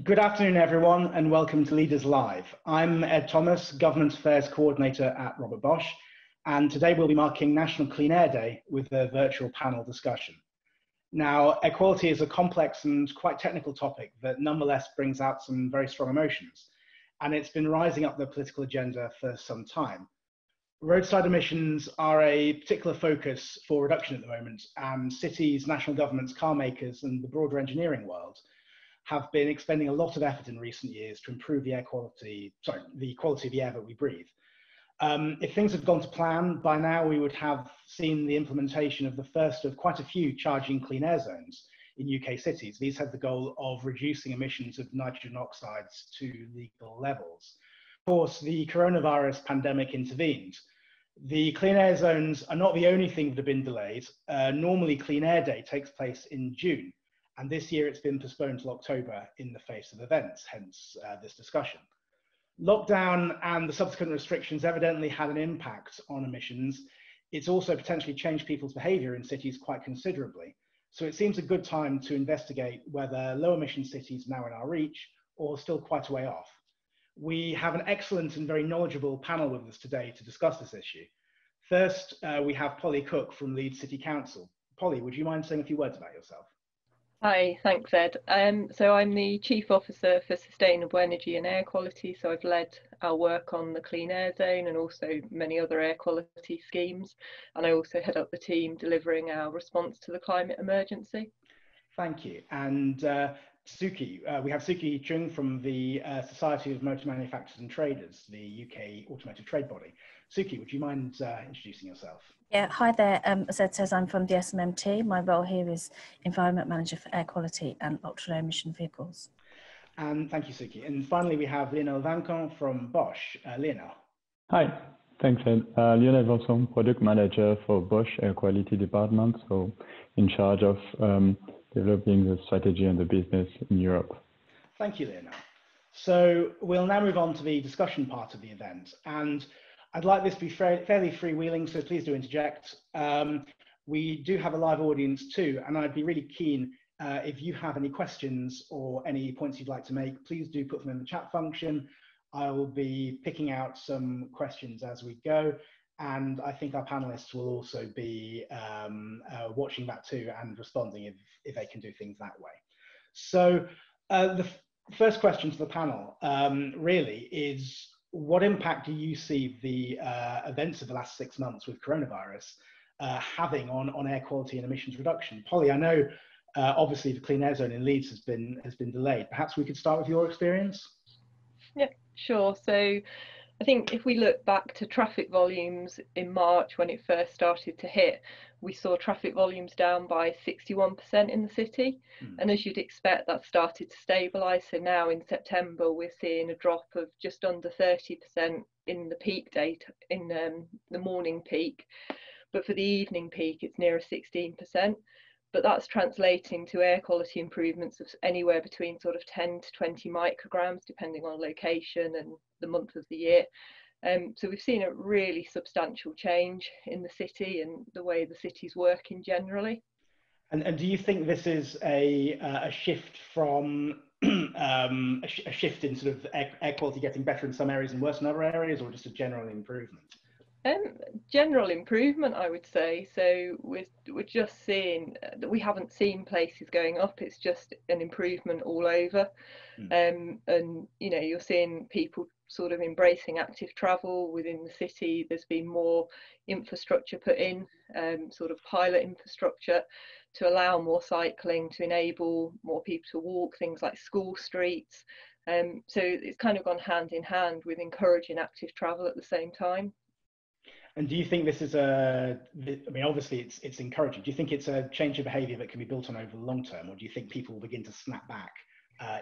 Good afternoon, everyone, and welcome to Leaders Live. I'm Ed Thomas, Government Affairs Coordinator at Robert Bosch, and today we'll be marking National Clean Air Day with a virtual panel discussion. Now, air quality is a complex and quite technical topic that nonetheless brings out some very strong emotions, and it's been rising up the political agenda for some time. Roadside emissions are a particular focus for reduction at the moment, and cities, national governments, car makers, and the broader engineering world have been expending a lot of effort in recent years to improve the quality of the air that we breathe. If things had gone to plan, by now we would have seen the implementation of the first of quite a few charging clean air zones in UK cities. These had the goal of reducing emissions of nitrogen oxides to legal levels. Of course, the coronavirus pandemic intervened. The clean air zones are not the only thing that have been delayed. Normally, Clean Air Day takes place in June, and this year it's been postponed till October in the face of events, hence this discussion. Lockdown and the subsequent restrictions evidently had an impact on emissions. It's also potentially changed people's behaviour in cities quite considerably. So it seems a good time to investigate whether low emission cities are now in our reach or still quite a way off. We have an excellent and very knowledgeable panel with us today to discuss this issue. First, we have Polly Cook from Leeds City Council. Polly, would you mind saying a few words about yourself? Hi, thanks Ed. So I'm the Chief Officer for Sustainable Energy and Air Quality, so I've led our work on the Clean Air Zone and also many other air quality schemes, and I also head up the team delivering our response to the climate emergency. Thank you. And Sukky, we have Sukky Choongh from the Society of Motor Manufacturers and Traders, the UK automotive trade body. Sukky, would you mind introducing yourself? Yeah, hi there. As Ed says, I'm from the SMMT. My role here is Environment Manager for Air Quality and Ultra-Low Emission Vehicles. And thank you, Sukky. And finally, we have Lionel Vancon from Bosch. Lionel. Hi, thanks Ed. Lionel Vancon, Product Manager for Bosch Air Quality Department, so in charge of developing the strategy and the business in Europe. Thank you, Lionel. So we'll now move on to the discussion part of the event. And I'd like this to be fairly freewheeling, so please do interject. We do have a live audience too, and I'd be really keen if you have any questions or any points you'd like to make, please do put them in the chat function. I will be picking out some questions as we go, and I think our panelists will also be watching that too and responding if they can do things that way. So the first question to the panel really is, what impact do you see the events of the last 6 months with coronavirus having on air quality and emissions reduction? Polly, I know obviously the Clean Air Zone in Leeds has been delayed. Perhaps we could start with your experience? Yeah, sure. So I think if we look back to traffic volumes in March when it first started to hit, we saw traffic volumes down by 61% in the city. And as you'd expect, that started to stabilise. So now in September, we're seeing a drop of just under 30% in the peak date, in the morning peak. But for the evening peak, it's nearer 16%. But that's translating to air quality improvements of anywhere between sort of 10 to 20 micrograms, depending on location and the month of the year. So we've seen a really substantial change in the city and the way the city's working generally. And do you think this is a shift from a shift in sort of air quality getting better in some areas and worse in other areas, or just a general improvement? General improvement, I would say. So we're just seeing that we haven't seen places going up. It's just an improvement all over. And you know, you're seeing people sort of embracing active travel within the city. There's been more infrastructure put in, sort of pilot infrastructure to allow more cycling, to enable more people to walk, things like school streets. So it's kind of gone hand in hand with encouraging active travel at the same time. And do you think this is I mean, obviously it's encouraging. Do you think it's a change of behaviour that can be built on over the long term, or do you think people will begin to snap back,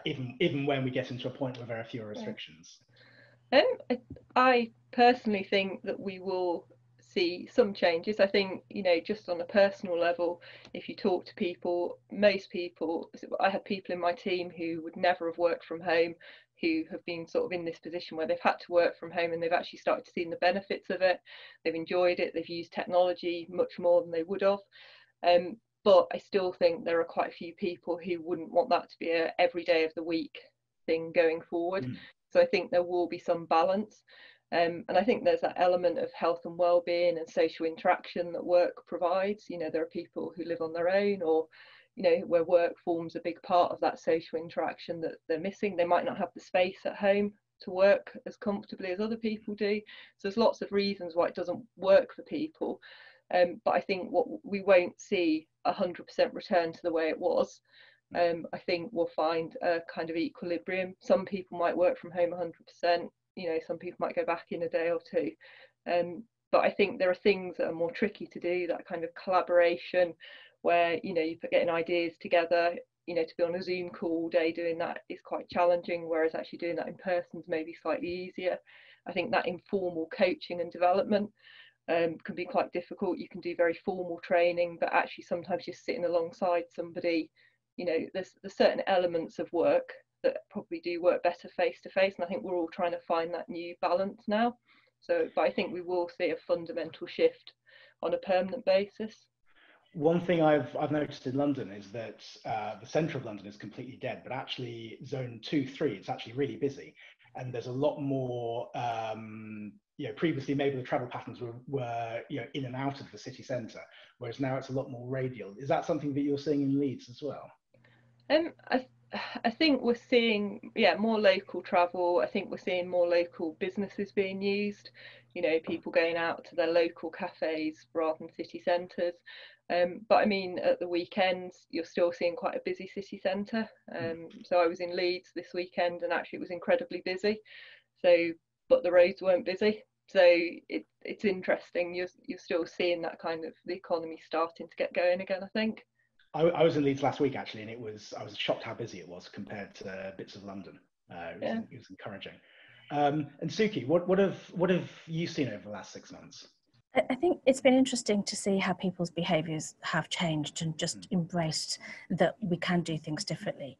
even when we get into a point where there are fewer restrictions? I personally think that we will see some changes. I think, you know, just on a personal level, if you talk to people, most people, I have people in my team who would never have worked from home, who have been sort of in this position where they've had to work from home and they've actually started to see the benefits of it. They've enjoyed it. They've used technology much more than they would have. But I still think there are quite a few people who wouldn't want that to be every day of the week thing going forward. So I think there will be some balance. And I think there's that element of health and well-being and social interaction that work provides. You know, there are people who live on their own, or, you know, where work forms a big part of that social interaction that they're missing. They might not have the space at home to work as comfortably as other people do. So there's lots of reasons why it doesn't work for people. But I think what we won't see 100% return to the way it was. I think we'll find a kind of equilibrium. Some people might work from home 100%. You know, some people might go back in a day or two. But I think there are things that are more tricky to do, that kind of collaboration where, you know, you're getting ideas together. You know, to be on a Zoom call all day doing that is quite challenging, whereas actually doing that in person is maybe slightly easier. I think that informal coaching and development can be quite difficult. You can do very formal training, but actually sometimes just sitting alongside somebody, you know, there's certain elements of work that probably do work better face to face, and I think we're all trying to find that new balance now. So, but I think we will see a fundamental shift on a permanent basis. One thing I've noticed in London is that the centre of London is completely dead, but actually zone 2, 3, it's actually really busy, and there's a lot more. You know, previously maybe the travel patterns were you know, in and out of the city centre, whereas now it's a lot more radial. Is that something that you're seeing in Leeds as well? I think we're seeing, yeah, more local travel. I think we're seeing more local businesses being used, you know, people going out to their local cafes rather than city centres. But I mean, at the weekends, you're still seeing quite a busy city centre. So I was in Leeds this weekend and actually it was incredibly busy. So, but the roads weren't busy. So it's interesting. You're still seeing that kind of the economy starting to get going again, I think. I was in Leeds last week actually, and I was shocked how busy it was compared to bits of London. It was encouraging. And Sukky, what have you seen over the last 6 months? I think it's been interesting to see how people's behaviours have changed and just embraced that we can do things differently.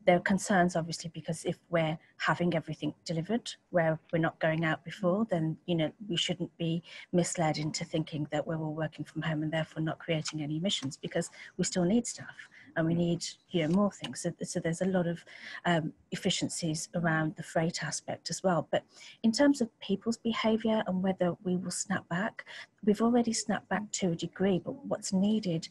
There are concerns, obviously, because if we're having everything delivered where we're not going out before, then, you know, we shouldn't be misled into thinking that we're all working from home and therefore not creating any emissions, because we still need stuff and we need, you know, more things. So there's a lot of efficiencies around the freight aspect as well. But in terms of people's behaviour and whether we will snap back, we've already snapped back to a degree, but what's needed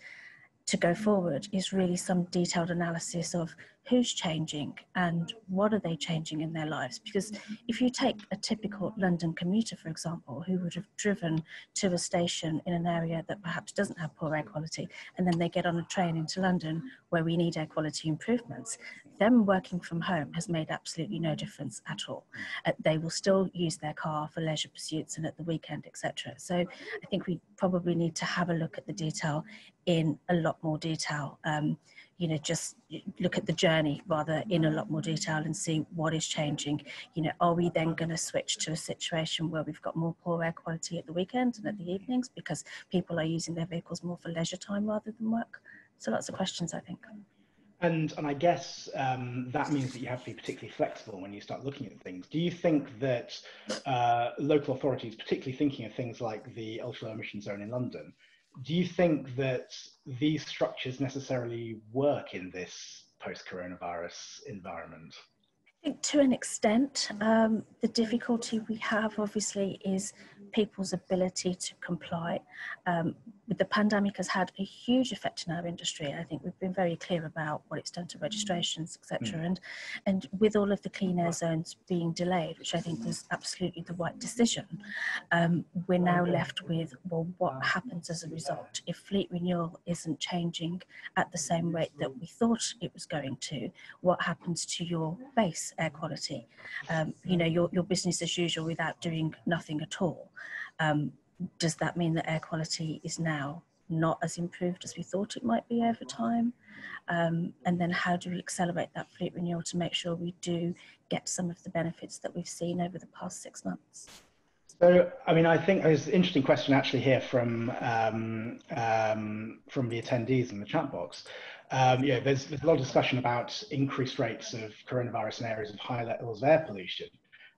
to go forward is really some detailed analysis of who's changing and what are they changing in their lives. Because if you take a typical London commuter, for example, who would have driven to a station in an area that perhaps doesn't have poor air quality, and then they get on a train into London where we need air quality improvements, them working from home has made absolutely no difference at all. They will still use their car for leisure pursuits and at the weekend, etc. So I think we probably need to have a look at the detail in a lot more detail. You know, just look at the journey rather in a lot more detail and see what is changing. You know, are we then going to switch to a situation where we've got more poor air quality at the weekend and at the evenings because people are using their vehicles more for leisure time rather than work? So lots of questions, I think. And I guess that means that you have to be particularly flexible when you start looking at things. Do you think that local authorities, particularly thinking of things like the ultra low emission zone in London, do you think that these structures necessarily work in this post-coronavirus environment? I think to an extent, the difficulty we have obviously is people's ability to comply. The pandemic has had a huge effect in our industry. I think we've been very clear about what it's done to registrations, etc. And with all of the clean air zones being delayed, which I think was absolutely the right decision, we're now left with, well, what happens as a result? If fleet renewal isn't changing at the same rate that we thought it was going to, what happens to your base air quality? You know, your business as usual without doing nothing at all. Does that mean that air quality is now not as improved as we thought it might be over time? And then how do we accelerate that fleet renewal to make sure we do get some of the benefits that we've seen over the past 6 months? So, I mean, I think there's an interesting question actually here from the attendees in the chat box. Yeah, there's a lot of discussion about increased rates of coronavirus in areas of high levels of air pollution.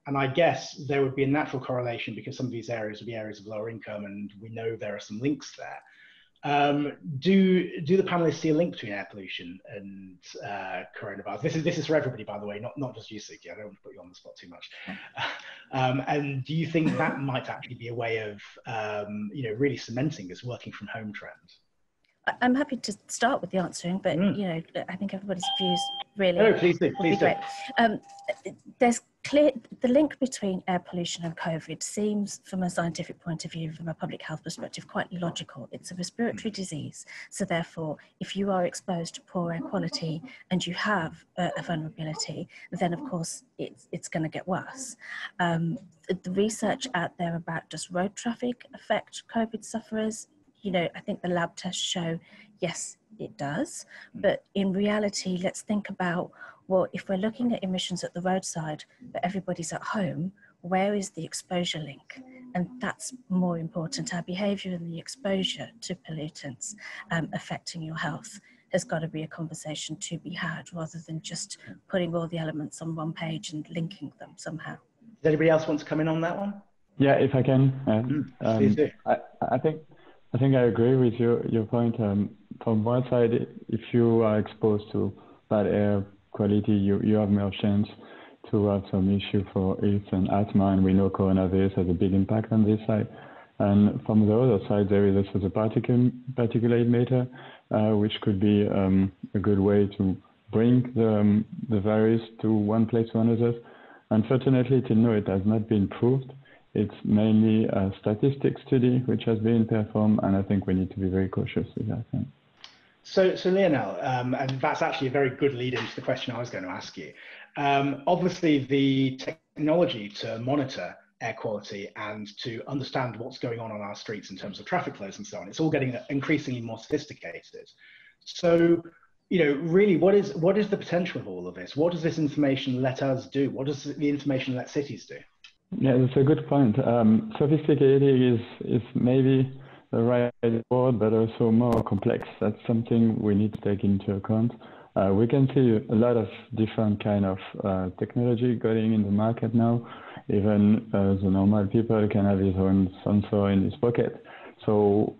And I guess there would be a natural correlation because some of these areas would be areas of lower income, and we know there are some links there. Do the panelists see a link between air pollution and coronavirus? This is for everybody, by the way, not just you, Sukky. I don't want to put you on the spot too much. And do you think that might actually be a way of really cementing this working from home trend? I'm happy to start with the answering, but I think everybody's views really please do. Be great. There's the link between air pollution and COVID seems, from a scientific point of view, from a public health perspective, quite logical. It's a respiratory disease, so therefore, if you are exposed to poor air quality and you have a vulnerability, then of course it's going to get worse. The research out there about does road traffic affect COVID sufferers? I think the lab tests show, yes, it does. But in reality, let's think about, well, if we're looking at emissions at the roadside, but everybody's at home, where is the exposure link? And that's more important. Our behaviour and the exposure to pollutants affecting your health has got to be a conversation to be had, rather than just putting all the elements on one page and linking them somehow. Does anybody else want to come in on that one? Yeah, if I can. Please do. I think I agree with your point. From one side, if you are exposed to bad air quality, you have more chance to have some issue for health and asthma, and we know coronavirus has a big impact on this side. And from the other side, there is also the particulate matter, which could be a good way to bring the virus to one place to another. Unfortunately, till now, it has not been proved. It's mainly a statistics study which has been performed, and I think we need to be very cautious with that. So Lionel, and that's actually a very good lead into the question I was going to ask you. Obviously, the technology to monitor air quality and to understand what's going on our streets in terms of traffic flows and so on, it's all getting increasingly more sophisticated. So, really, what is the potential of all of this? What does this information let us do? What does the information let cities do? Yeah, that's a good point. Sophisticated is maybe the right word, but also more complex. That's something we need to take into account. We can see a lot of different kind of technology going in the market now. Even the normal people can have his own sensor in his pocket. So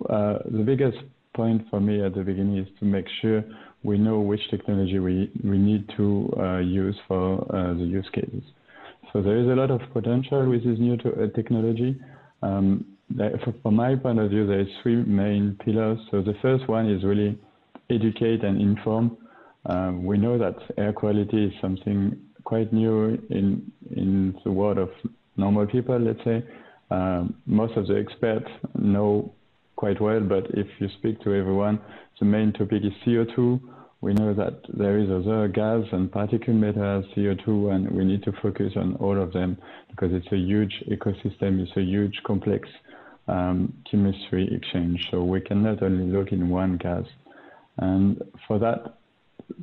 the biggest point for me at the beginning is to make sure we know which technology we need to use for the use cases. So there is a lot of potential with this new technology. From my point of view, there is three main pillars. So the first one is really educate and inform. We know that air quality is something quite new in the world of normal people, let's say. Most of the experts know quite well, but if you speak to everyone, the main topic is CO2. We know that there is other gas and particulate matter, CO2, and we need to focus on all of them because it's a huge ecosystem, it's a huge complex chemistry exchange. So we cannot only look in one gas. And for that,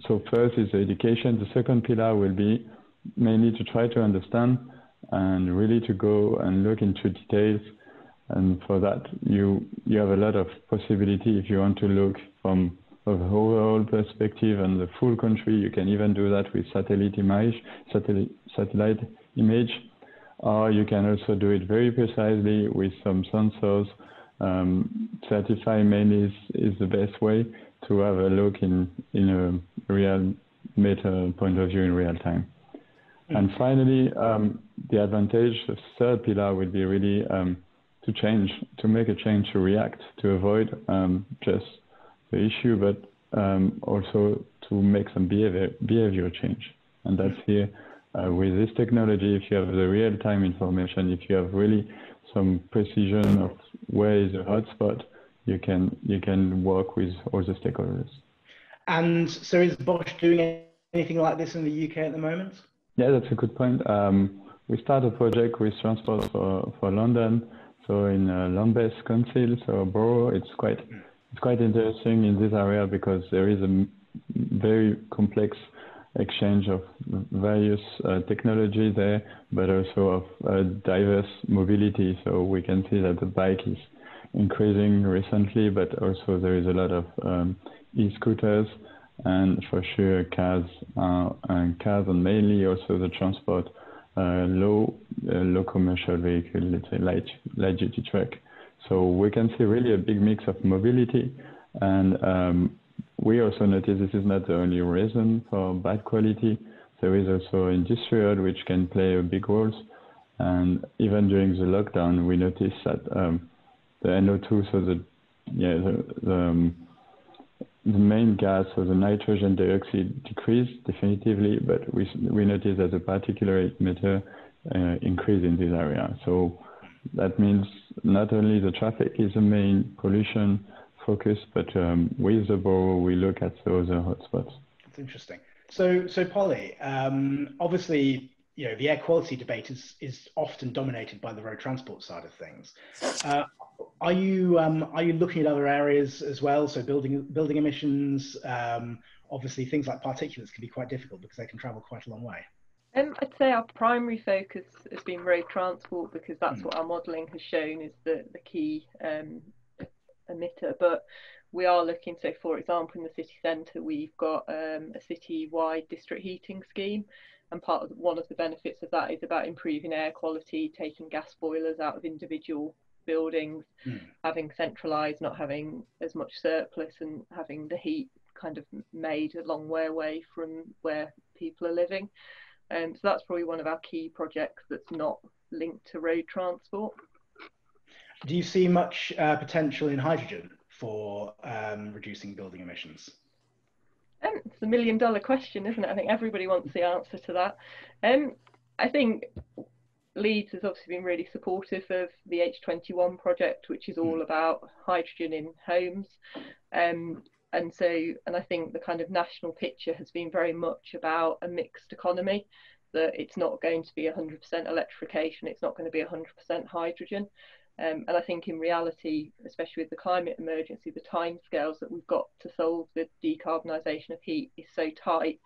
so first is the education. The second pillar will be mainly to try to understand and really to go and look into details. And for that, you have a lot of possibility if you want to look from a overall perspective and the full country. You can even do that with satellite image, or you can also do it very precisely with some sensors. Certify mainly is the best way to have a look in a real meta point of view in real time. And finally, the advantage, the third pillar will be really to make a change, to react, to avoid just the issue, but also to make some behavior change. And that's here with this technology. If you have the real-time information, if you have really some precision of where is the hotspot, you can work with all the stakeholders. And so is Bosch doing anything like this in the UK at the moment? Yeah, that's a good point. We started a project with Transport for London, so in Lambeth Council, so borough. It's quite interesting in this area because there is a very complex exchange of various technology there, but also of diverse mobility. So we can see that the bike is increasing recently, but also there is a lot of e-scooters and for sure cars and mainly also the transport, low commercial vehicle, let's say light duty truck. So we can see really a big mix of mobility, And we also notice this is not the only reason for bad quality. There is also industrial, which can play a big role. And even during the lockdown, we noticed that the NO2, so the main gas, so the nitrogen dioxide, decreased definitively, but we noticed that the particulate matter increased in this area. So that means not only the traffic is the main pollution focus, but with the borough, we look at the other hotspots. That's interesting. So Polly, obviously, you know, the air quality debate is often dominated by the road transport side of things. Are you looking at other areas as well? So building emissions, obviously things like particulates can be quite difficult because they can travel quite a long way. I'd say our primary focus has been road transport, because that's what our modelling has shown is the key emitter. But we are looking, so for example, in the city centre, we've got a city-wide district heating scheme. And one of the benefits of that is about improving air quality, taking gas boilers out of individual buildings, having centralised, not having as much surplus, and having the heat kind of made a long way away from where people are living. So that's probably one of our key projects that's not linked to road transport. Do you see much potential in hydrogen for reducing building emissions? It's $1 million question, isn't it? I think everybody wants the answer to that. I think Leeds has obviously been really supportive of the H21 project, which is all about hydrogen in homes. And I think the kind of national picture has been very much about a mixed economy, that it's not going to be 100% electrification, it's not going to be 100% hydrogen. And I think in reality, especially with the climate emergency, the timescales that we've got to solve the decarbonisation of heat is so tight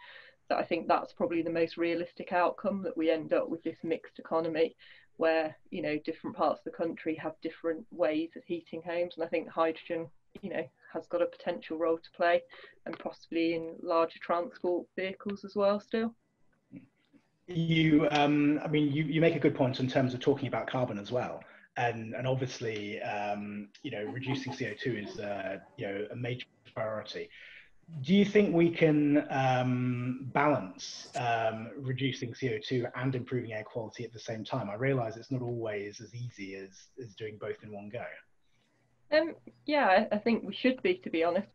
that I think that's probably the most realistic outcome, that we end up with this mixed economy where, you know, different parts of the country have different ways of heating homes. And I think hydrogen, you know, has got a potential role to play, and possibly in larger transport vehicles as well still. I mean, you make a good point in terms of talking about carbon as well. And obviously, you know, reducing CO2 is, you know, a major priority. Do you think we can balance reducing CO2 and improving air quality at the same time? I realise it's not always as easy as doing both in one go. Yeah, I think we should be, to be honest.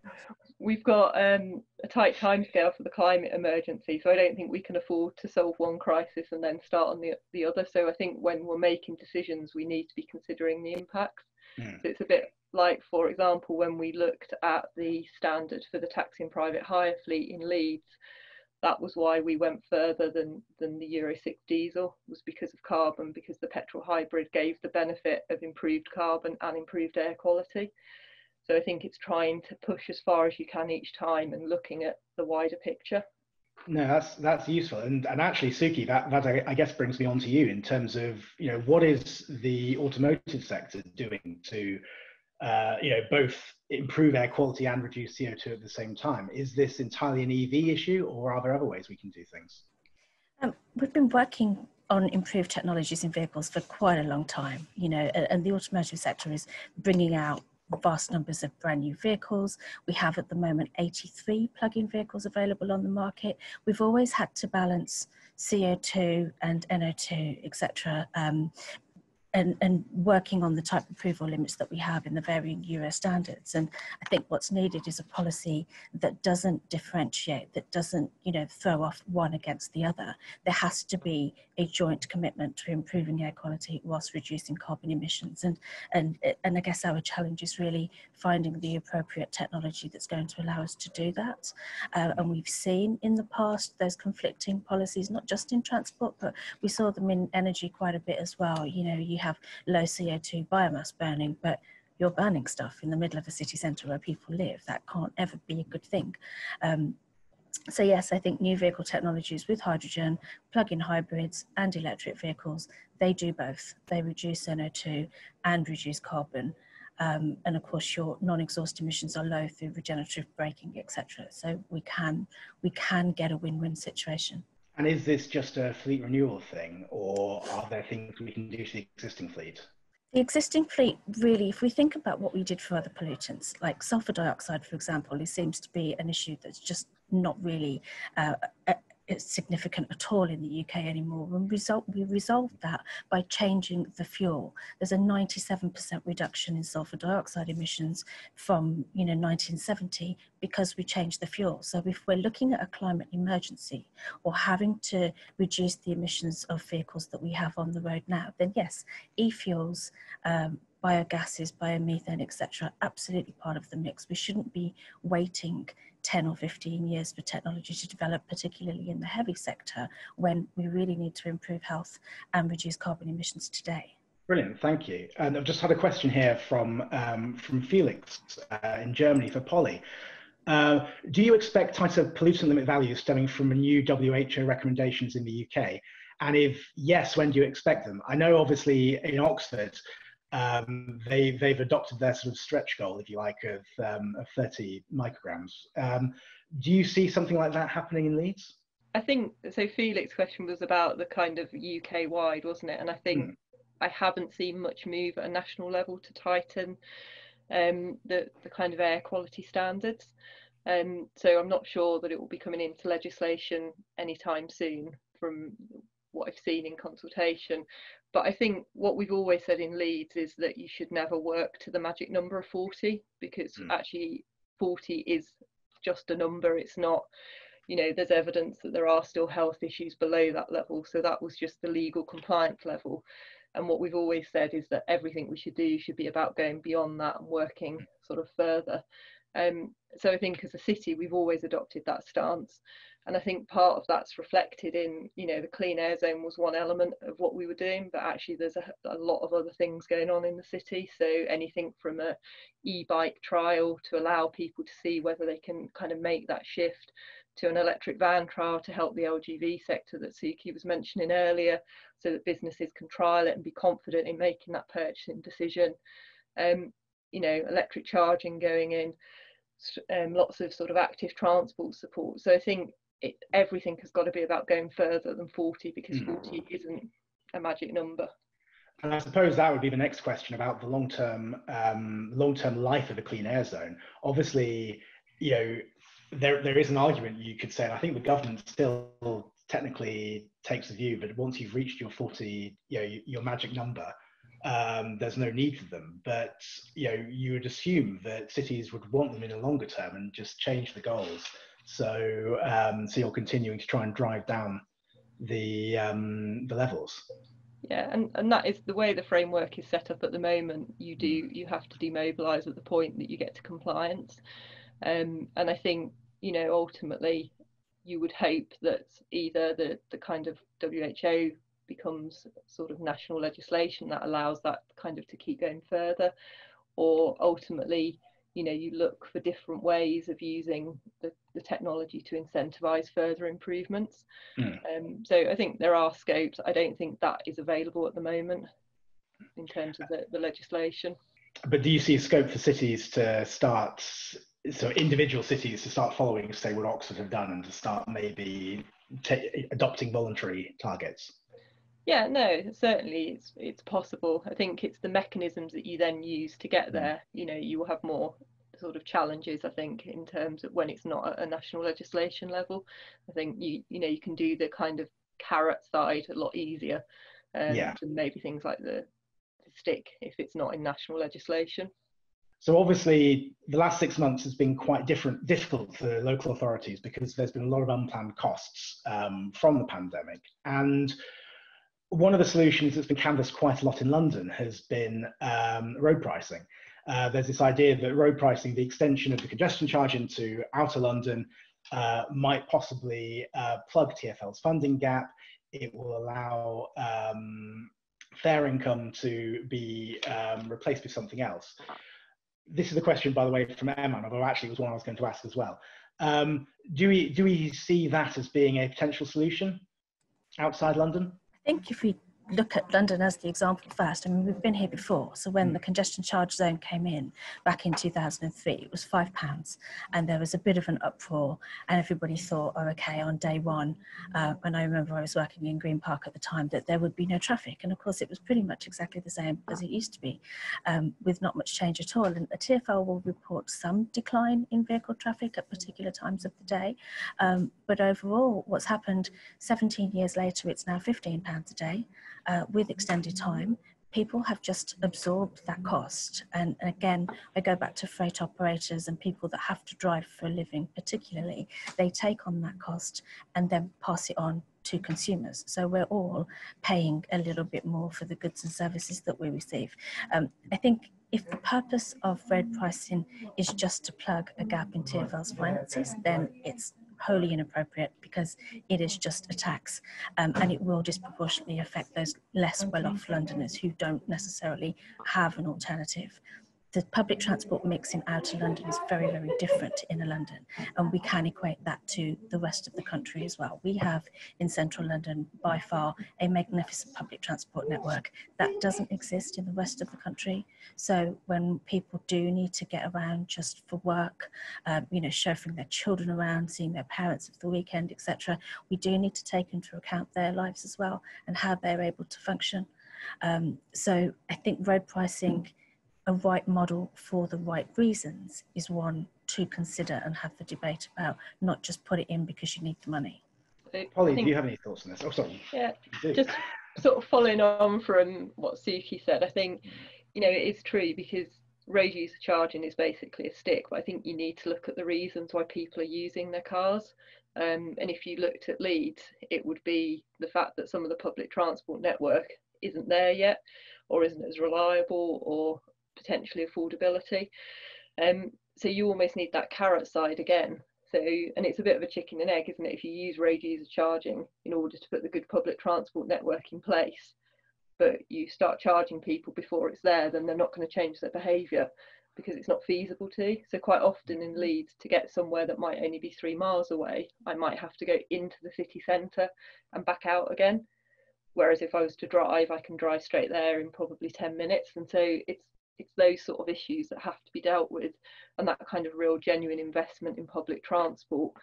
We've got a tight timescale for the climate emergency, so I don't think we can afford to solve one crisis and then start on the other. So I think when we're making decisions, we need to be considering the impacts. So it's a bit like, for example, when we looked at the standard for the taxi and private hire fleet in Leeds, that was why we went further than the Euro 6 diesel, was because of carbon, because the petrol hybrid gave the benefit of improved carbon and improved air quality. So I think it's trying to push as far as you can each time and looking at the wider picture. No, that's useful. And actually, Sukky, that I guess brings me on to you in terms of, you know, what is the automotive sector doing to you know, both improve air quality and reduce CO2 at the same time? Is this entirely an EV issue, or are there other ways we can do things? We've been working on improved technologies in vehicles for quite a long time, you know, and the automotive sector is bringing out vast numbers of brand new vehicles. We have at the moment 83 plug-in vehicles available on the market. We've always had to balance CO2 and NO2, etc. And working on the type approval limits that we have in the varying Euro standards. And I think what's needed is a policy that doesn't differentiate, that doesn't, you know, throw off one against the other. There has to be a joint commitment to improving air quality whilst reducing carbon emissions. And I guess our challenge is really finding the appropriate technology that's going to allow us to do that. And we've seen in the past those conflicting policies, not just in transport, but we saw them in energy quite a bit as well. You know, you have low CO2 biomass burning, but you're burning stuff in the middle of a city centre where people live. That can't ever be a good thing. So yes, I think new vehicle technologies with hydrogen, plug-in hybrids and electric vehicles, they do both. They reduce NO2 and reduce carbon. And of course, your non-exhaust emissions are low through regenerative braking, etc. So we can get a win-win situation. And is this just a fleet renewal thing, or are there things we can do to the existing fleet? The existing fleet, really, if we think about what we did for other pollutants, like sulfur dioxide, for example, it seems to be an issue that's just not really significant at all in the UK anymore. And we resolved that by changing the fuel. There's a 97% reduction in sulfur dioxide emissions from 1970 because we changed the fuel. So if we're looking at a climate emergency or having to reduce the emissions of vehicles that we have on the road now, then yes, e-fuels, biogases, biomethane, etc., absolutely part of the mix. We shouldn't be waiting 10 or 15 years for technology to develop, particularly in the heavy sector, when we really need to improve health and reduce carbon emissions today. Brilliant, thank you. And I've just had a question here from Felix in Germany for Polly. Do you expect tighter pollutant limit values stemming from new WHO recommendations in the UK? And if yes, when do you expect them? I know obviously in Oxford, they've adopted their sort of stretch goal, if you like, of 30 micrograms. Do you see something like that happening in Leeds? I think, so Felix's question was about the kind of UK wide, wasn't it? And I think I haven't seen much move at a national level to tighten the kind of air quality standards. So I'm not sure that it will be coming into legislation anytime soon from what I've seen in consultation. But I think what we've always said in Leeds is that you should never work to the magic number of 40, because actually 40 is just a number. It's not, there's evidence that there are still health issues below that level. So that was just the legal compliance level. And what we've always said is that everything we should do should be about going beyond that and working sort of further. So I think as a city, we've always adopted that stance. And I think part of that's reflected in, the clean air zone was one element of what we were doing, but actually there's a lot of other things going on in the city. So anything from a e-bike trial to allow people to see whether they can kind of make that shift, to an electric van trial to help the LGV sector that Sukky was mentioning earlier, so that businesses can trial it and be confident in making that purchasing decision. Electric charging going in, lots of sort of active transport support. So I think everything has got to be about going further than 40, because 40 isn't a magic number. And I suppose that would be the next question about the long-term life of the clean air zone. Obviously, there is an argument you could say, and I think the government still technically takes the view, but once you've reached your 40, your magic number, there's no need for them. But you would assume that cities would want them in a longer term and just change the goals. So you're continuing to try and drive down the levels. Yeah, and that is the way the framework is set up at the moment. You have to demobilise at the point that you get to compliance. And I think, ultimately you would hope that either the kind of WHO becomes sort of national legislation that allows that kind of to keep going further, or ultimately, you look for different ways of using the technology to incentivise further improvements. So I think there are scopes. I don't think that is available at the moment in terms of the legislation. But do you see scope for cities to start, so individual cities to start following, say, what Oxford have done, and to start maybe adopting voluntary targets? Yeah, no, certainly it's possible. I think it's the mechanisms that you then use to get there. You will have more sort of challenges, I think, in terms of when it's not at a national legislation level. I think you can do the kind of carrot side a lot easier than maybe things like the stick if it's not in national legislation. So obviously the last 6 months has been quite difficult for local authorities, because there's been a lot of unplanned costs from the pandemic. And one of the solutions that's been canvassed quite a lot in London has been road pricing. There's this idea that road pricing, the extension of the congestion charge into outer London, might possibly plug TfL's funding gap. It will allow fare income to be replaced with something else. This is a question, by the way, from Emma, although actually it was one I was going to ask as well. Do we see that as being a potential solution outside London? I think if we look at London as the example first, I mean, we've been here before. So when the congestion charge zone came in back in 2003, it was £5. And there was a bit of an uproar and everybody thought, oh, okay, on day one, and I remember I was working in Green Park at the time, that there would be no traffic. And of course, it was pretty much exactly the same as it used to be, with not much change at all. And the TfL will report some decline in vehicle traffic at particular times of the day. But overall, what's happened 17 years later, it's now £15 a day. With extended time, people have just absorbed that cost. And again, I go back to freight operators and people that have to drive for a living, particularly, they take on that cost and then pass it on to consumers. So we're all paying a little bit more for the goods and services that we receive. I think if the purpose of road pricing is just to plug a gap in TfL's finances, then it's wholly inappropriate because it is just a tax, and it will disproportionately affect those less well-off Londoners who don't necessarily have an alternative. The public transport mix in outer London is very, very different to inner London, and we can equate that to the rest of the country as well. We have in central London by far a magnificent public transport network that doesn't exist in the rest of the country. So when people do need to get around just for work, chauffeuring their children around, seeing their parents of the weekend, etc., we do need to take into account their lives as well and how they're able to function. So I think road pricing, a right model for the right reasons, is one to consider and have the debate about, not just put it in because you need the money. Polly, do you have any thoughts on this? Oh, sorry. Yeah, just sort of following on from what Sukky said, I think, it is true because road user charging is basically a stick, but I think you need to look at the reasons why people are using their cars. And if you looked at Leeds, it would be the fact that some of the public transport network isn't there yet, or isn't as reliable, or potentially affordability. So you almost need that carrot side again. So, and it's a bit of a chicken and egg, isn't it? If you use road user charging in order to put the good public transport network in place, but you start charging people before it's there, then they're not going to change their behaviour because it's not feasible to. So quite often in Leeds, to get somewhere that might only be 3 miles away, I might have to go into the city centre and back out again. Whereas if I was to drive, I can drive straight there in probably 10 minutes. And so it's those sort of issues that have to be dealt with, and that kind of real genuine investment in public transport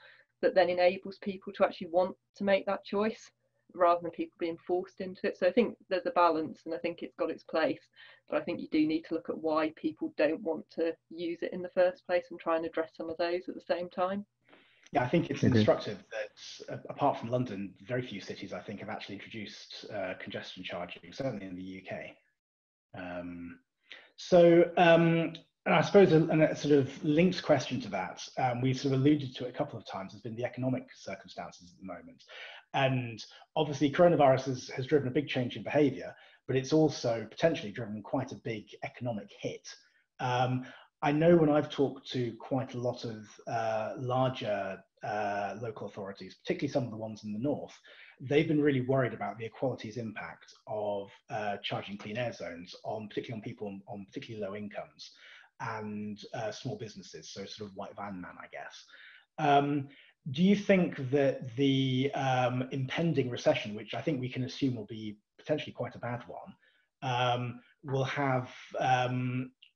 that then enables people to actually want to make that choice rather than people being forced into it. So I think there's a balance, and I think it's got its place, but I think you do need to look at why people don't want to use it in the first place and try and address some of those at the same time. Yeah, I think it's instructive that apart from London, very few cities, I think, have actually introduced congestion charging, certainly in the UK. And I suppose a sort of linked question to that, we sort of alluded to it a couple of times, has been the economic circumstances at the moment. And obviously coronavirus has driven a big change in behaviour, but it's also potentially driven quite a big economic hit. I know when I've talked to quite a lot of larger local authorities, particularly some of the ones in the north, they've been really worried about the equality's impact of charging clean air zones particularly on people on particularly low incomes and small businesses, so sort of white van man, I guess. Do you think that the impending recession, which I think we can assume will be potentially quite a bad one,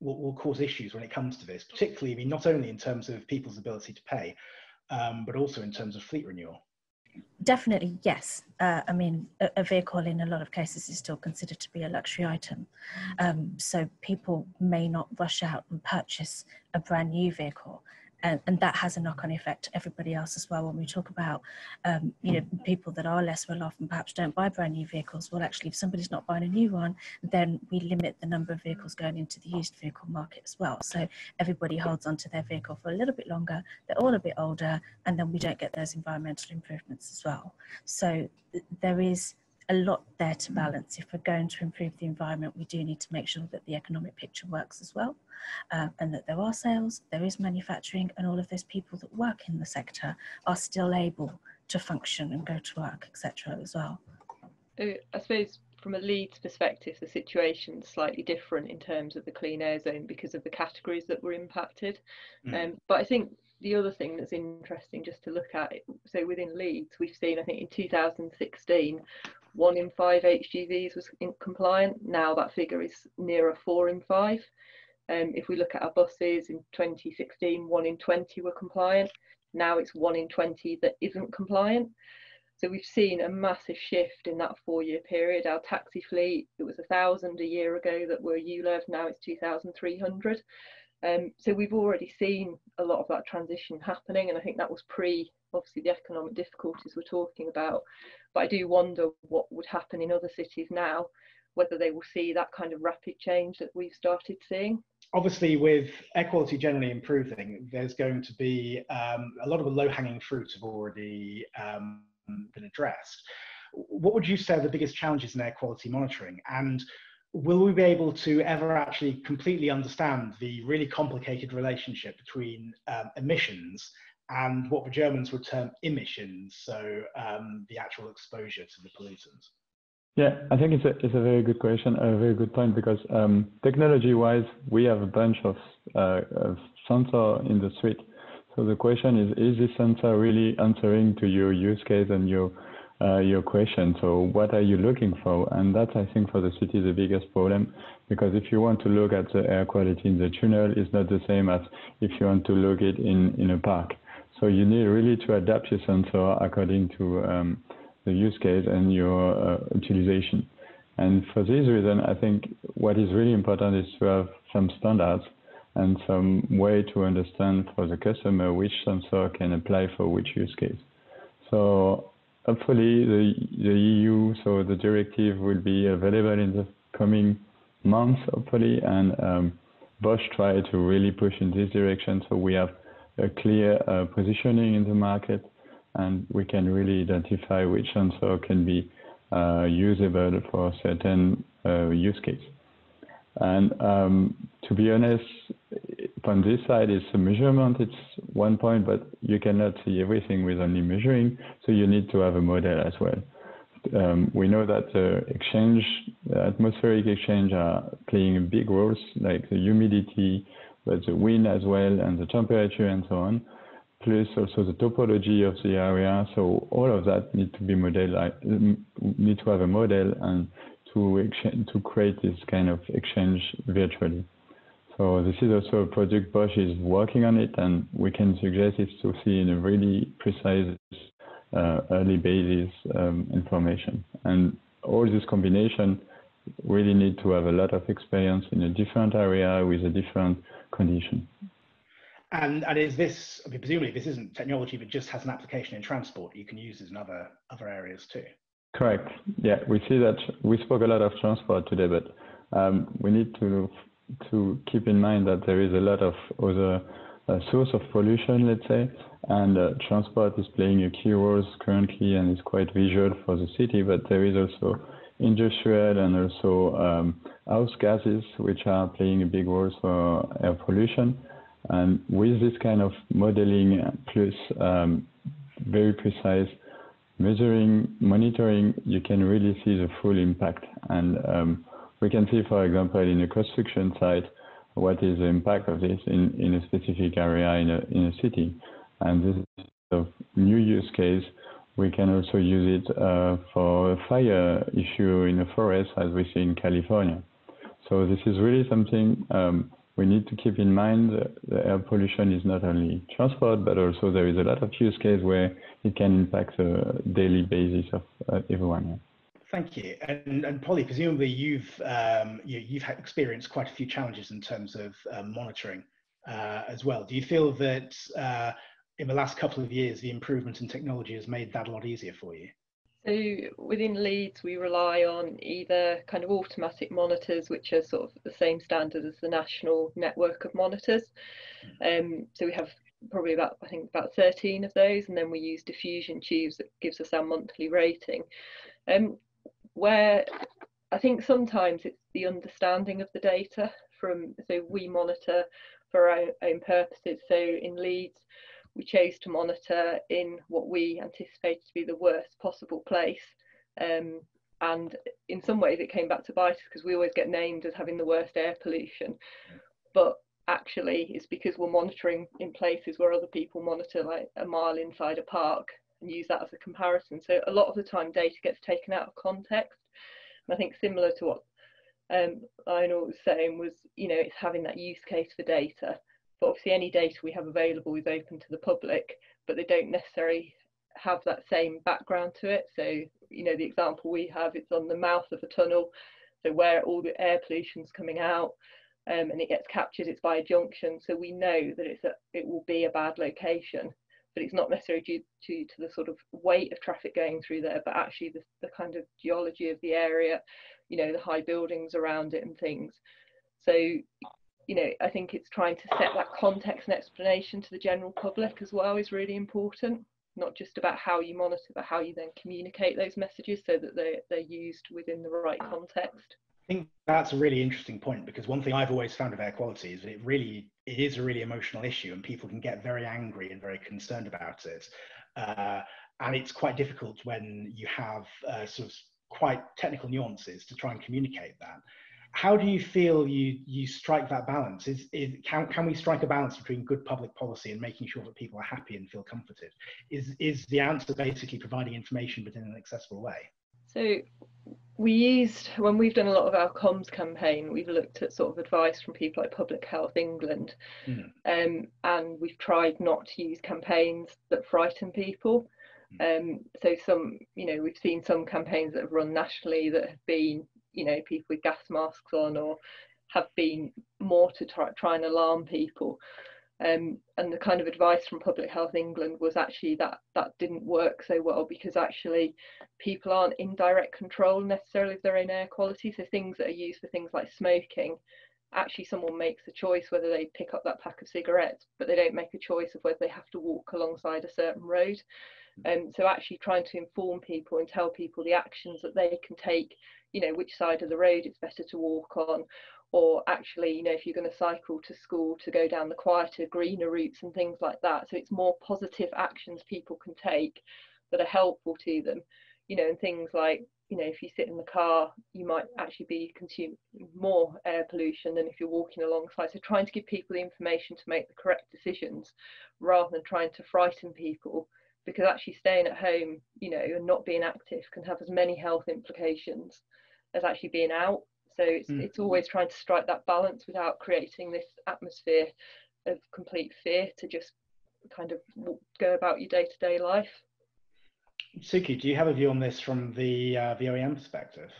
will cause issues when it comes to this, particularly, I mean, not only in terms of people's ability to pay, but also in terms of fleet renewal? Definitely, yes. I mean, a vehicle in a lot of cases is still considered to be a luxury item. So people may not rush out and purchase a brand new vehicle. And that has a knock-on effect to everybody else as well. When we talk about, people that are less well off and perhaps don't buy brand new vehicles, well, actually, if somebody's not buying a new one, then we limit the number of vehicles going into the used vehicle market as well. So everybody holds onto their vehicle for a little bit longer, they're all a bit older, and then we don't get those environmental improvements as well. So there is a lot there to balance. If we're going to improve the environment, we do need to make sure that the economic picture works as well, and that there are sales, there is manufacturing, and all of those people that work in the sector are still able to function and go to work, etc. as well. I suppose from a Leeds perspective, the situation's slightly different in terms of the clean air zone because of the categories that were impacted. But I think the other thing that's interesting just to look at, so within Leeds, we've seen, I think in 2016, 1 in 5 HGVs was compliant. Now that figure is nearer 4 in 5. If we look at our buses in 2016, 1 in 20 were compliant. Now it's 1 in 20 that isn't compliant. So we've seen a massive shift in that 4-year period. Our taxi fleet, it was 1,000 a year ago that were ULEV, now it's 2,300. So we've already seen a lot of that transition happening, and I think that was obviously the economic difficulties we're talking about. But I do wonder what would happen in other cities now, whether they will see that kind of rapid change that we've started seeing. Obviously, with air quality generally improving, there's going to be a lot of the low-hanging fruits have already been addressed. What would you say are the biggest challenges in air quality monitoring? And will we be able to ever actually completely understand the really complicated relationship between emissions and what the Germans would term emissions, so the actual exposure to the pollutants? Yeah, I think it's a very good question, a very good point, because technology-wise, we have a bunch of sensor in the street. So the question is this sensor really answering to your use case and your question? So what are you looking for? And that's, I think, for the city, the biggest problem, because if you want to look at the air quality in the tunnel, it's not the same as if you want to look it in a park. So you need really to adapt your sensor according to the use case and your utilization. And for this reason, I think what is really important is to have some standards and some way to understand for the customer which sensor can apply for which use case. So hopefully the EU, so the directive will be available in the coming months, hopefully, and Bosch try to really push in this direction so we have a clear positioning in the market, and we can really identify which sensor can be usable for certain use case. And to be honest, on this side, it's a measurement, it's one point, but you cannot see everything with only measuring, so you need to have a model as well. We know that atmospheric exchange are playing a big roles, like the humidity, but the wind as well, and the temperature and so on, plus also the topology of the area. So all of that need to be modeled, need to have a model and to create this kind of exchange virtually. So this is also a project Bosch is working on it, and we can suggest it to see in a really precise early basis information. And all this combination really need to have a lot of experience in a different area with a different condition. And is this, I mean, presumably this isn't technology that just has an application in transport, you can use this in other areas too? Correct. Yeah, we see that we spoke a lot of transport today, but we need to keep in mind that there is a lot of other source of pollution, let's say, and transport is playing a key role currently and is quite visual for the city, but there is also industrial and also house gases, which are playing a big role for air pollution. And with this kind of modeling plus very precise measuring, monitoring, you can really see the full impact. And we can see, for example, in a construction site, what is the impact of this in a specific area in a city. And this is a new use case. We can also use it for a fire issue in a forest, as we see in California. So this is really something we need to keep in mind. The air pollution is not only transport, but also there is a lot of use case where it can impact the daily basis of everyone. Thank you. And Polly, presumably you've experienced quite a few challenges in terms of monitoring as well. Do you feel that in the last couple of years, the improvement in technology has made that a lot easier for you? So within Leeds, we rely on either kind of automatic monitors, which are sort of the same standard as the national network of monitors. So we have probably about 13 of those, and then we use diffusion tubes that gives us our monthly rating. Where I think sometimes it's the understanding of the data so we monitor for our own purposes. So in Leeds, we chose to monitor in what we anticipated to be the worst possible place. And in some ways it came back to bite us because we always get named as having the worst air pollution. But actually it's because we're monitoring in places where other people monitor like a mile inside a park. and use that as a comparison. So a lot of the time data gets taken out of context. And I think similar to what Lionel was saying was, it's having that use case for data. But obviously any data we have available is open to the public, but they don't necessarily have that same background to it. So, the example we have, it's on the mouth of a tunnel, so where all the air pollution's coming out, and it gets captured, it's by a junction. So we know that it will be a bad location, but it's not necessarily due to the sort of weight of traffic going through there, but actually the kind of geology of the area, the high buildings around it and things. So, I think it's trying to set that context and explanation to the general public as well is really important. Not just about how you monitor, but how you then communicate those messages so that they're used within the right context. I think that's a really interesting point, because one thing I've always found of air quality is that it is a really emotional issue, and people can get very angry and very concerned about it. And it's quite difficult when you have sort of quite technical nuances to try and communicate that. How do you feel you strike that balance? Can we strike a balance between good public policy and making sure that people are happy and feel comforted? Is the answer basically providing information but in an accessible way? So when we've done a lot of our comms campaign, we've looked at sort of advice from people like Public Health England, and we've tried not to use campaigns that frighten people. So we've seen some campaigns that have run nationally that have been, people with gas masks on, or have been more to try and alarm people. And the kind of advice from Public Health England was actually that didn't work so well, because actually people aren't in direct control necessarily of their own air quality. So things that are used for things like smoking, actually someone makes a choice whether they pick up that pack of cigarettes, but they don't make a choice of whether they have to walk alongside a certain road. So actually trying to inform people and tell people the actions that they can take, which side of the road it's better to walk on, or actually, if you're going to cycle to school, to go down the quieter, greener routes and things like that. So it's more positive actions people can take that are helpful to them, and things like, if you sit in the car, you might actually be consuming more air pollution than if you're walking alongside. So trying to give people the information to make the correct decisions rather than trying to frighten people, because actually staying at home, and not being active can have as many health implications as actually being out. So it's always trying to strike that balance without creating this atmosphere of complete fear, to just kind of go about your day-to-day life. Sukky, do you have a view on this from the OEM perspective?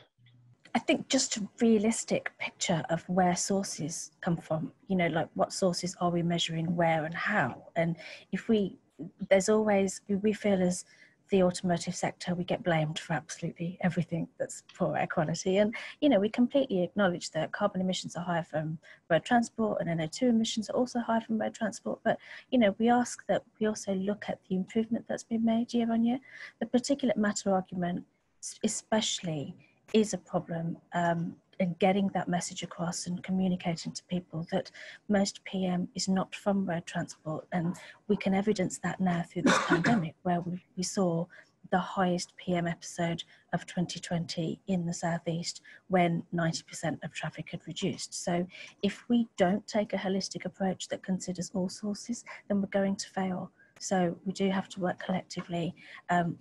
I think just a realistic picture of where sources come from, like what sources are we measuring, where and how. And we feel as the automotive sector, we get blamed for absolutely everything that's poor air quality. And, we completely acknowledge that carbon emissions are higher from road transport, and NO2 emissions are also higher from road transport. But, we ask that we also look at the improvement that's been made year on year. The particulate matter argument especially is a problem in getting that message across and communicating to people that most PM is not from road transport. And we can evidence that now through this pandemic, where we saw the highest PM episode of 2020 in the southeast, when 90% of traffic had reduced. So if we don't take a holistic approach that considers all sources, then we're going to fail. So we do have to work collectively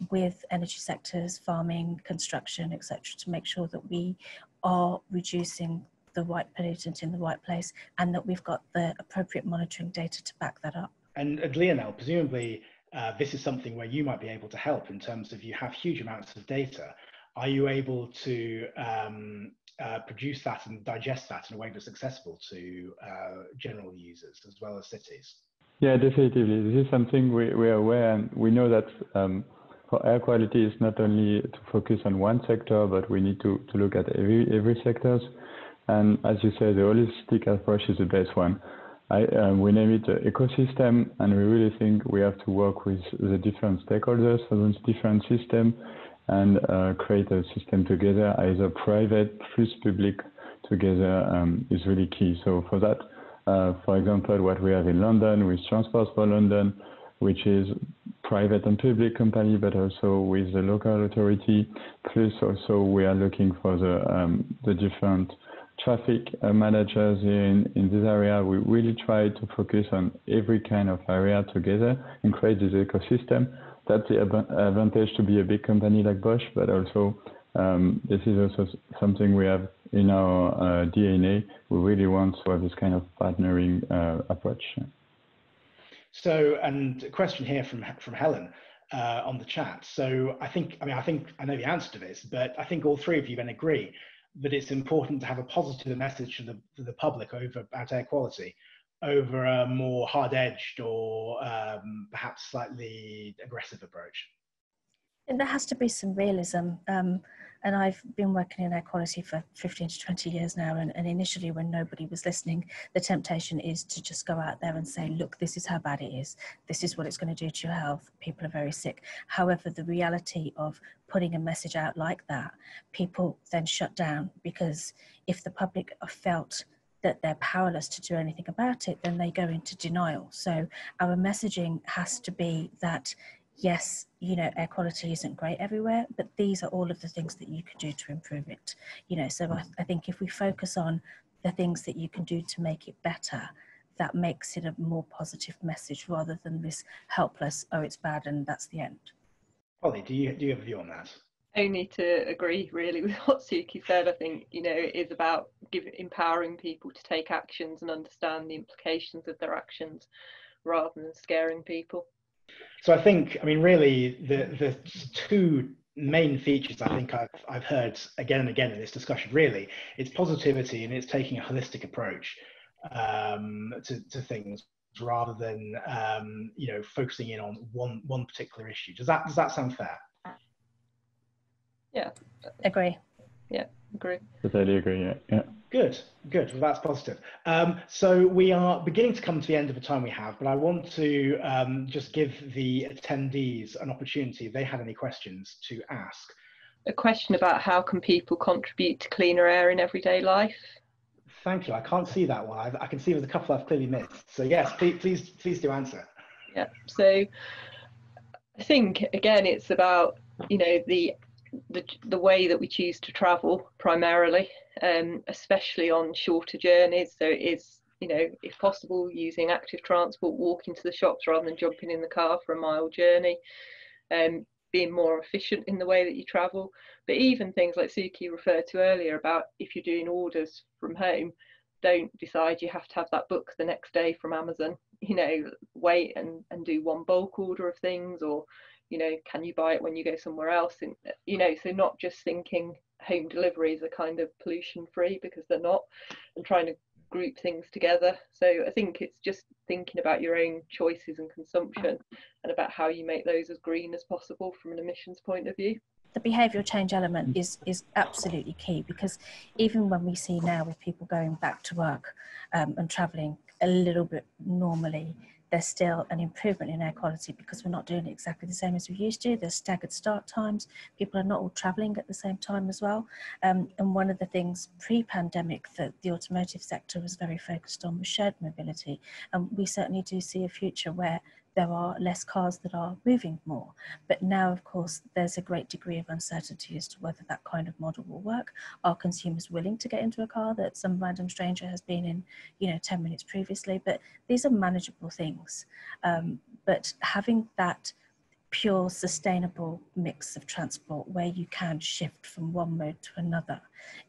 with energy sectors, farming, construction, etc., to make sure that we are reducing the right pollutant in the right place, and that we've got the appropriate monitoring data to back that up. And Lionel, presumably this is something where you might be able to help in terms of, you have huge amounts of data. Are you able to produce that and digest that in a way that's accessible to general users as well as cities? Yeah, definitely. This is something we are aware, and we know that for air quality, it's not only to focus on one sector, but we need to look at every sectors. And as you say, the holistic approach is the best one. We name it ecosystem, and we really think we have to work with the different stakeholders for those different systems, and create a system together, either private plus public together is really key. So for that, for example, what we have in London with Transport for London, which is private and public company, but also with the local authority. Plus also we are looking for the different traffic managers in this area. We really try to focus on every kind of area together and create this ecosystem that's the advantage to be a big company like Bosch, but also this is also something we have in our DNA. We really want to have this kind of partnering approach. So, and a question here from Helen on the chat. So I know the answer to this, but I think all three of you then agree that it's important to have a positive message to the public about air quality over a more hard-edged or perhaps slightly aggressive approach. And there has to be some realism. And I've been working in air quality for 15 to 20 years now. And initially, when nobody was listening, the temptation is to just go out there and say, look, this is how bad it is. This is what it's going to do to your health. People are very sick. However, the reality of putting a message out like that, people then shut down, because if the public are felt that they're powerless to do anything about it, then they go into denial. So our messaging has to be that, yes, you know, air quality isn't great everywhere, but these are all of the things that you can do to improve it. You know, so I think if we focus on the things that you can do to make it better, that makes it a more positive message rather than this helpless, oh, it's bad and that's the end. Ollie, do you have a view on that? Only to agree really with what Sukky said. I think, you know, it is about empowering people to take actions and understand the implications of their actions rather than scaring people. So I think, I mean, really, the two main features I think I've heard again and again in this discussion, really, it's positivity and it's taking a holistic approach to things rather than you know, focusing in on one particular issue. Does that sound fair? Yeah. Agree. Yeah, agree. Totally agree. Yeah. Good. Well, that's positive. So we are beginning to come to the end of the time we have, but I want to just give the attendees an opportunity, if they had any questions, to ask. A question about how can people contribute to cleaner air in everyday life? Thank you. I can't see that one. I can see there's a couple I've clearly missed. So yes, please do answer. Yeah. So I think, again, it's about, you know, the way that we choose to travel primarily, especially on shorter journeys. So it is, you know, if possible, using active transport, walking to the shops rather than jumping in the car for a mile journey, being more efficient in the way that you travel. But even things like Sukky referred to earlier about if you're doing orders from home, don't decide you have to have that book the next day from Amazon. You know, wait and do one bulk order of things, or, you know, can you buy it when you go somewhere else? And, you know, so not just thinking home deliveries are kind of pollution free, because they're not, and trying to group things together. So I think it's just thinking about your own choices and consumption and about how you make those as green as possible from an emissions point of view. The behavioural change element is absolutely key, because even when we see now with people going back to work and travelling a little bit normally, there's still an improvement in air quality because we're not doing it exactly the same as we used to. There's staggered start times. People are not all travelling at the same time as well. And one of the things pre-pandemic that the automotive sector was very focused on was shared mobility. And we certainly do see a future where there are less cars that are moving more. But now, of course, there's a great degree of uncertainty as to whether that kind of model will work. Are consumers willing to get into a car that some random stranger has been in, you know, 10 minutes previously? But these are manageable things. But having that pure sustainable mix of transport where you can shift from one mode to another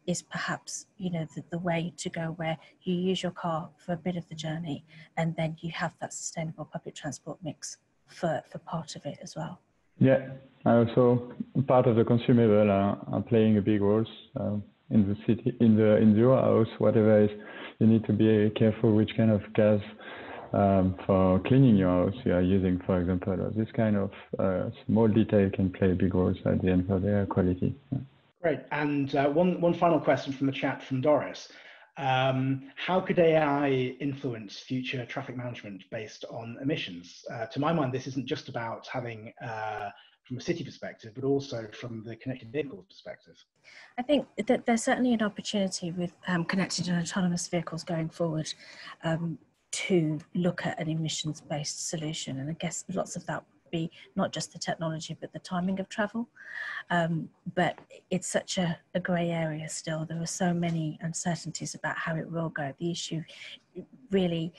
is perhaps, you know, the way to go, where you use your car for a bit of the journey and then you have that sustainable public transport mix for part of it as well. Yeah, also part of the consumable are playing a big role in the city, in your house, whatever is, you need to be careful which kind of gas for cleaning your house you are using, for example. This kind of small detail can play a big role at the end for the air quality. Yeah. Great. And one final question from the chat from Doris. How could AI influence future traffic management based on emissions? To my mind, this isn't just about having from a city perspective, but also from the connected vehicles perspective. I think that there's certainly an opportunity with connected and autonomous vehicles going forward to look at an emissions-based solution. And I guess lots of that would be not just the technology, but the timing of travel. But it's such a grey area still. There are so many uncertainties about how it will go. The issue really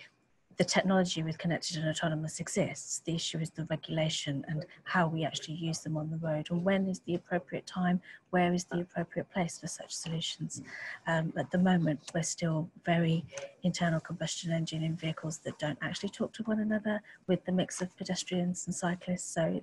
the technology with connected and autonomous exists. The issue is the regulation and how we actually use them on the road, and when is the appropriate time, where is the appropriate place for such solutions. At the moment, we're still very internal combustion engine in vehicles that don't actually talk to one another, with the mix of pedestrians and cyclists. So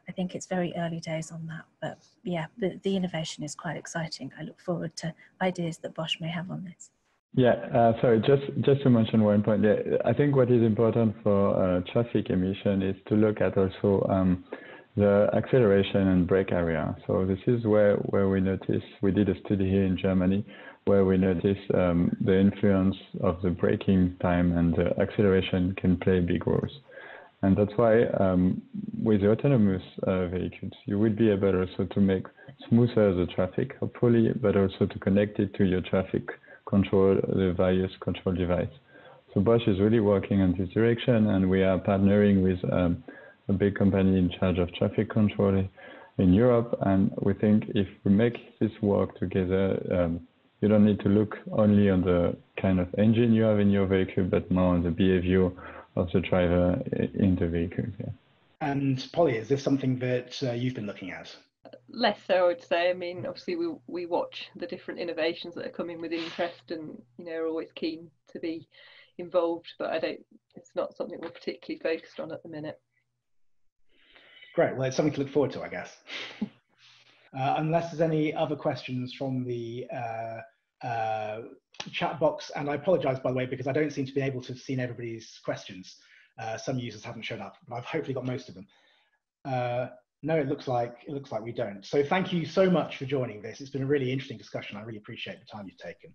I think it's very early days on that, but yeah, the innovation is quite exciting. I look forward to ideas that Bosch may have on this. Yeah, sorry, just to mention one point. Yeah, I think what is important for traffic emission is to look at also the acceleration and brake area. So this is where we notice, we did a study here in Germany, where we notice the influence of the braking time and the acceleration can play big roles. And that's why with the autonomous vehicles, you will be able also to make smoother the traffic, hopefully, but also to connect it to your traffic control, the various control device. So Bosch is really working in this direction, and we are partnering with a big company in charge of traffic control in Europe. And we think if we make this work together, you don't need to look only on the kind of engine you have in your vehicle, but more on the behavior of the driver in the vehicle. Yeah. And Polly, is this something that you've been looking at? Less so, I would say. I mean, obviously we watch the different innovations that are coming with interest, and are always keen to be involved, but it's not something we're particularly focused on at the minute. Great, well, it's something to look forward to, I guess. Unless there's any other questions from the chat box, and I apologize, by the way, because I don't seem to be able to have seen everybody's questions. Some users haven't shown up, but I've hopefully got most of them. No, it looks like we don't. So thank you so much for joining this. It's been a really interesting discussion. I really appreciate the time you've taken.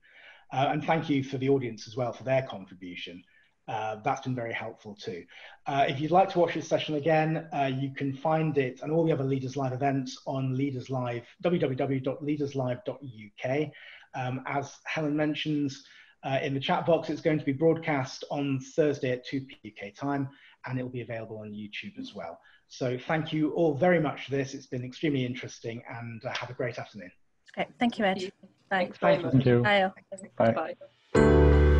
And thank you for the audience as well for their contribution. That's been very helpful too. If you'd like to watch this session again, you can find it and all the other Leaders Live events on Leaders Live, www.leaderslive.uk. As Helen mentions in the chat box, it's going to be broadcast on Thursday at 2 p.m. UK time, and it will be available on YouTube as well. So thank you all very much for this. It's been extremely interesting, and have a great afternoon. Okay, thank you, Ed. Thanks very much. Thank you. Bye. Bye. Bye.